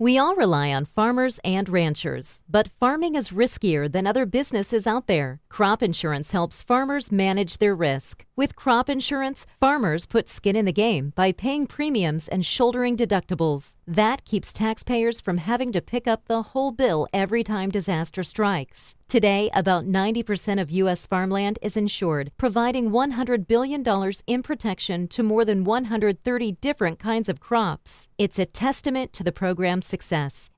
We all rely on farmers and ranchers, but farming is riskier than other businesses out there. Crop insurance helps farmers manage their risk. With crop insurance, farmers put skin in the game by paying premiums and shouldering deductibles. That keeps taxpayers from having to pick up the whole bill every time disaster strikes. Today, about 90% of U.S. farmland is insured, providing $100 billion in protection to more than 130 different kinds of crops. It's a testament to the program's success.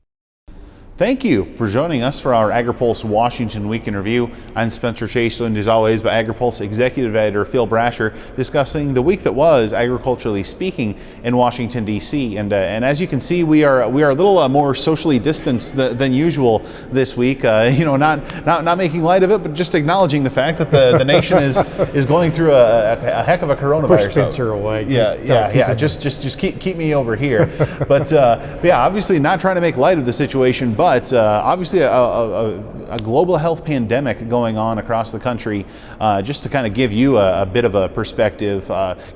Thank you for joining us for our Agri-Pulse Washington Week in Review. I'm Spencer Chase, joined as always by Agri-Pulse Executive Editor Phil Brasher, discussing the week that was, agriculturally speaking, in Washington, D.C. And as you can see, we are a little more socially distanced than usual this week. Not making light of it, but just acknowledging the fact that the nation is going through a heck of a coronavirus. Push Spencer away. Yeah. Just keep me over here. But obviously not trying to make light of the situation. But obviously a global health pandemic going on across the country, just to kind of give you a bit of a perspective.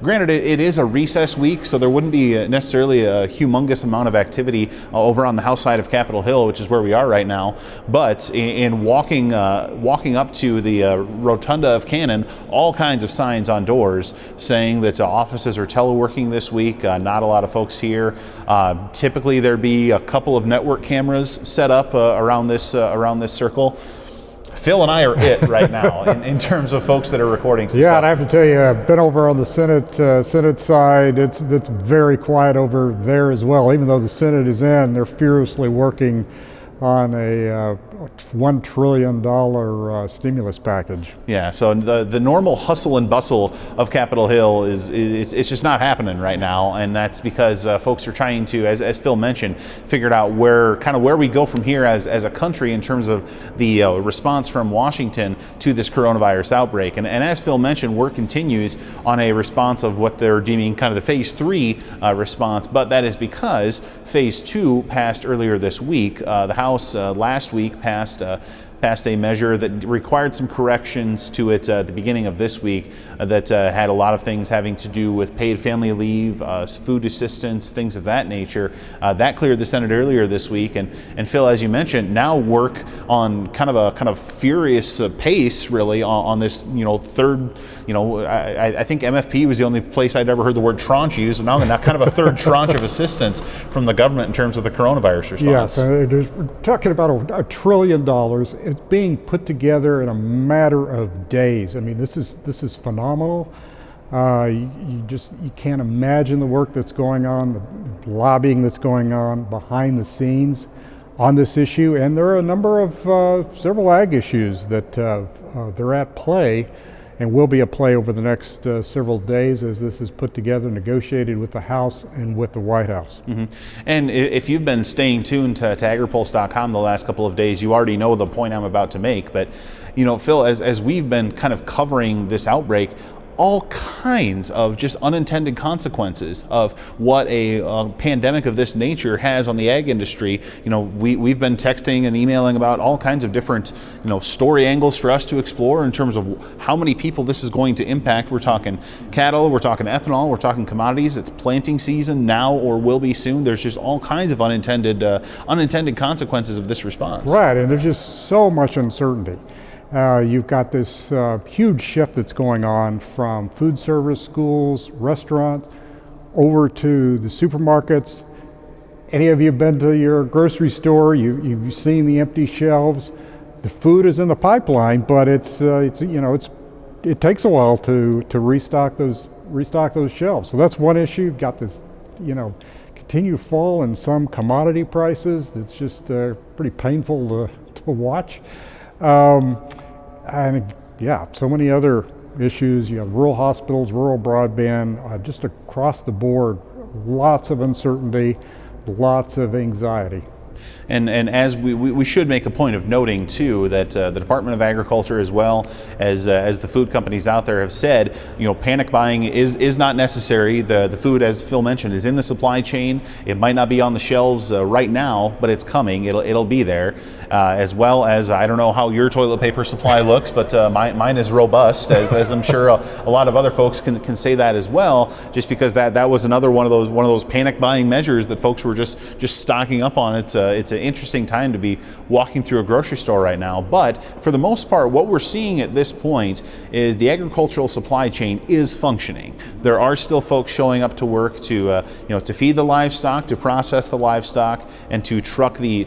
Granted, it is a recess week, so there wouldn't be necessarily a humongous amount of activity over on the House side of Capitol Hill, which is where we are right now. But in walking up to the rotunda of Cannon, all kinds of signs on doors saying that offices are teleworking this week. Not a lot of folks here. Typically, there'd be a couple of network cameras set up around this circle. Phil and I are it right now in terms of folks that are recording some stuff. stuff. And I have to tell you, I've been over on the Senate side. It's very quiet over there as well. Even though the Senate is in, they're furiously working on a $1 trillion stimulus package. Yeah, so the normal hustle and bustle of Capitol Hill it's just not happening right now, and that's because folks are trying to, as Phil mentioned, figure out where we go from here as a country in terms of the response from Washington to this coronavirus outbreak. And as Phil mentioned, work continues on a response of what they're deeming kind of the phase 3 response, but that is because phase 2 passed earlier this week. The House last week passed a measure that required some corrections to it at the beginning of this week that had a lot of things having to do with paid family leave, food assistance, things of that nature. That cleared the Senate earlier this week, and Phil, as you mentioned, now work on kind of furious pace really on this third. I think MFP was the only place I'd ever heard the word tranche used, but now kind of a third tranche of assistance from the government in terms of the coronavirus response. Yes, we're talking about $1 trillion. It's being put together in a matter of days. I mean, this is phenomenal. You can't imagine the work that's going on, the lobbying that's going on behind the scenes on this issue, and there are a number of several ag issues that they're at play and will be at play over the next several days as this is put together, negotiated with the House and with the White House. Mm-hmm. And if you've been staying tuned to agripulse.com the last couple of days, you already know the point I'm about to make. But, Phil, as we've been kind of covering this outbreak, all kinds of just unintended consequences of what a pandemic of this nature has on the ag industry. We've been texting and emailing about all kinds of different, story angles for us to explore in terms of how many people this is going to impact. We're talking cattle, we're talking ethanol, we're talking commodities. It's planting season now or will be soon. There's just all kinds of unintended consequences of this response. Right, and there's just so much uncertainty. You've got this huge shift that's going on from food service, schools, restaurants, over to the supermarkets. Any of you been to your grocery store? You've seen the empty shelves. The food is in the pipeline, but it takes a while to restock those shelves. So that's one issue. You've got this, continued fall in some commodity prices. That's just pretty painful to watch. And so many other issues. You have rural hospitals, rural broadband, just across the board, lots of uncertainty, lots of anxiety. And as we should make a point of noting too that the Department of Agriculture, as well as the food companies out there, have said, panic buying is not necessary. The food, as Phil mentioned, is in the supply chain. It might not be on the shelves right now, but it's coming. It'll be there. As well as, I don't know how your toilet paper supply looks, but mine is robust, as I'm sure a lot of other folks can say that as well. Just because that was another one of those panic buying measures that folks were just stocking up on. It's an interesting time to be walking through a grocery store right now. But for the most part, what we're seeing at this point is the agricultural supply chain is functioning. There are still folks showing up to work to feed the livestock, to process the livestock, and to truck the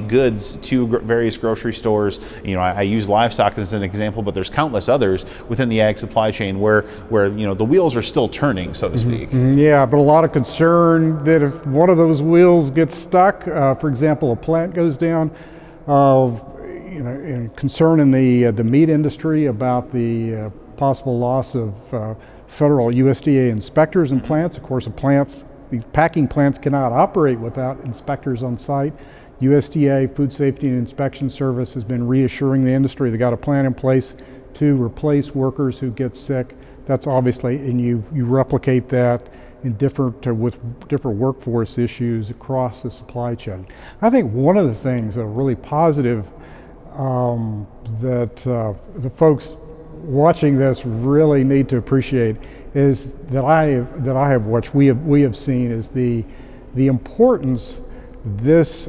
goods to various grocery stores. I use livestock as an example, but there's countless others within the ag supply chain where the wheels are still turning, so to speak. Yeah, but a lot of concern that if one of those wheels gets stuck, for example, a plant goes down, and concern in the meat industry about the possible loss of federal USDA inspectors in plants. Of course, these packing plants cannot operate without inspectors on site. USDA, Food Safety and Inspection Service, has been reassuring the industry they got a plan in place to replace workers who get sick. That's obviously, and you replicate that in with different workforce issues across the supply chain. I think one of the things that are really positive that the folks watching this really need to appreciate is that I have watched, we have seen, is the importance this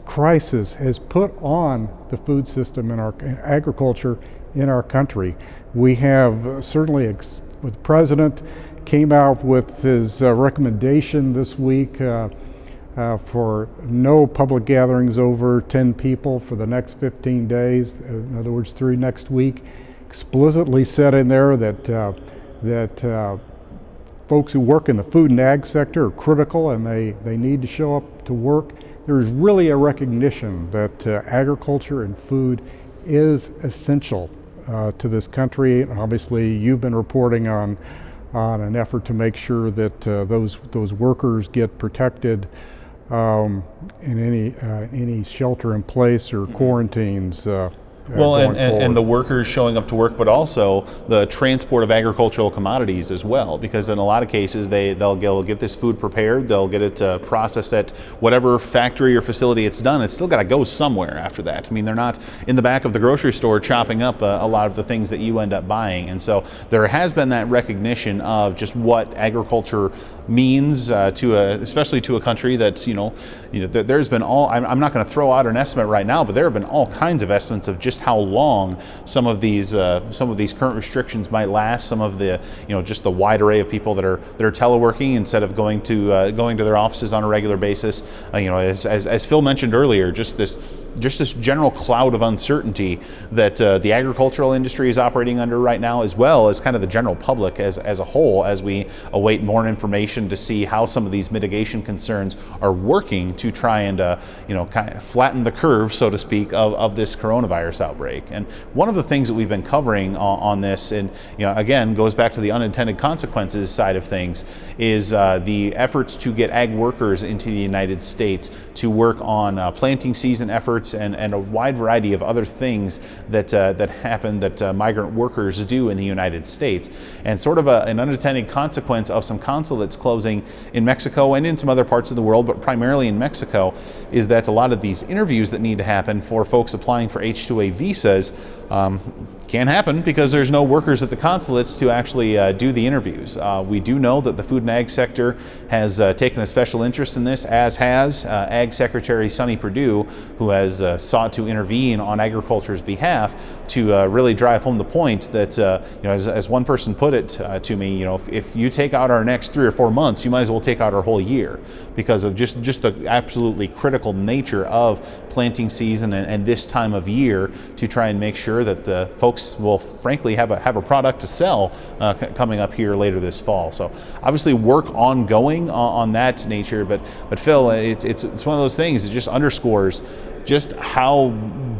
crisis has put on the food system in our agriculture in our country. We have certainly, the President came out with his recommendation this week for no public gatherings over 10 people for the next 15 days, in other words, through next week. Explicitly said in there that folks who work in the food and ag sector are critical, and they need to show up to work. There's really a recognition that agriculture and food is essential to this country. And obviously, you've been reporting on an effort to make sure that those workers get protected in any shelter in place or quarantines. Well, and the workers showing up to work, but also the transport of agricultural commodities as well, because in a lot of cases they'll get this food prepared, they'll get it processed at whatever factory or facility it's done. It's still got to go somewhere after that. I mean, they're not in the back of the grocery store chopping up a lot of the things that you end up buying, and so there has been that recognition of just what agriculture means especially to a country that's there's been I'm not going to throw out an estimate right now, but there have been all kinds of estimates of just how long some of these current restrictions might last. Some of the just the wide array of people that are teleworking instead of going to their offices on a regular basis. As Phil mentioned earlier, just this general cloud of uncertainty that the agricultural industry is operating under right now, as well as kind of the general public as a whole, as we await more information to see how some of these mitigation concerns are working to try and kind of flatten the curve, so to speak, of this coronavirus outbreak. And one of the things that we've been covering on this, and again goes back to the unintended consequences side of things, is the efforts to get ag workers into the United States to work on planting season efforts and a wide variety of other things that happen that migrant workers do in the United States. And sort of an unintended consequence of some consulates closing in Mexico and in some other parts of the world, but primarily in Mexico, is that a lot of these interviews that need to happen for folks applying for H-2A visas can't happen because there's no workers at the consulates to actually do the interviews. We do know that the food and ag sector has taken a special interest in this, as has Ag Secretary Sonny Perdue, who has sought to intervene on agriculture's behalf to really drive home the point that, as one person put it to me, if you take out our next 3 or 4 months, you might as well take out our whole year, because of just the absolutely critical nature of planting season and this time of year, to try and make sure that the folks will frankly have a product to sell coming up here later this fall. So obviously work ongoing on that nature, but Phil, it's one of those things. It just underscores just how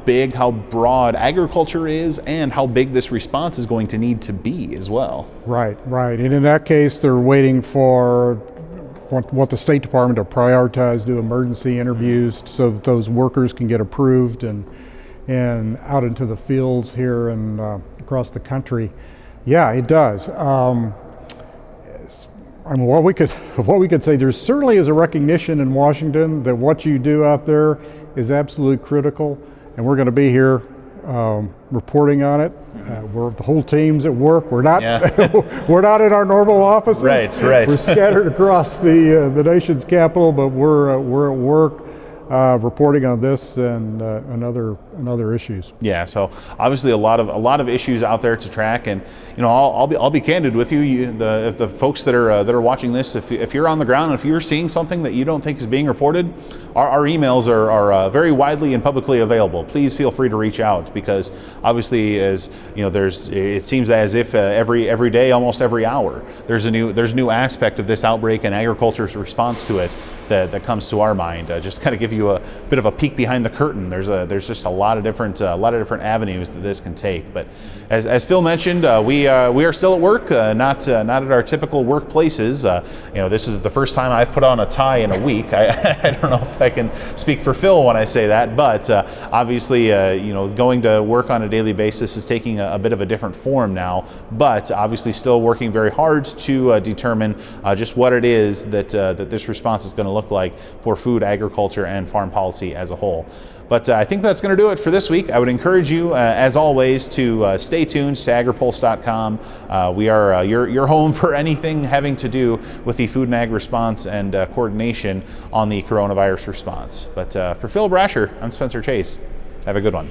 big, how broad agriculture is, and how big this response is going to need to be as well. Right. And in that case, they're waiting for want the State Department to prioritize, do emergency interviews so that those workers can get approved and out into the fields here and across the country. Yeah, it does. I mean, what we could say, there certainly is a recognition in Washington that what you do out there is absolutely critical, and we're going to be here reporting on it. The whole team's at work. We're not we're not in our normal offices. Right. We're scattered across the nation's capital, but we're at work reporting on this and other issues. Yeah, so obviously a lot of issues out there to track, and I'll be candid with you. The folks that are watching this, if you're on the ground and if you're seeing something that you don't think is being reported, our emails are very widely and publicly available. Please feel free to reach out, because obviously, as you know, it seems as if every day, almost every hour, there's a new aspect of this outbreak and agriculture's response to it that comes to our mind. Just kind of give you a bit of a peek behind the curtain. There's just a lot of different avenues that this can take. But as Phil mentioned, we are still at work, not at our typical workplaces. This is the first time I've put on a tie in a week. I don't know if I can speak for Phil when I say that, but obviously, going to work on a daily basis is taking a bit of a different form now. But obviously, still working very hard to determine just what it is that this response is going to look like for food, agriculture, and farm policy as a whole. But I think that's going to do it for this week. I would encourage you, as always, to stay tuned to Agri-Pulse.com. We are your home for anything having to do with the food and ag response and coordination on the coronavirus response. But for Phil Brasher, I'm Spencer Chase. Have a good one.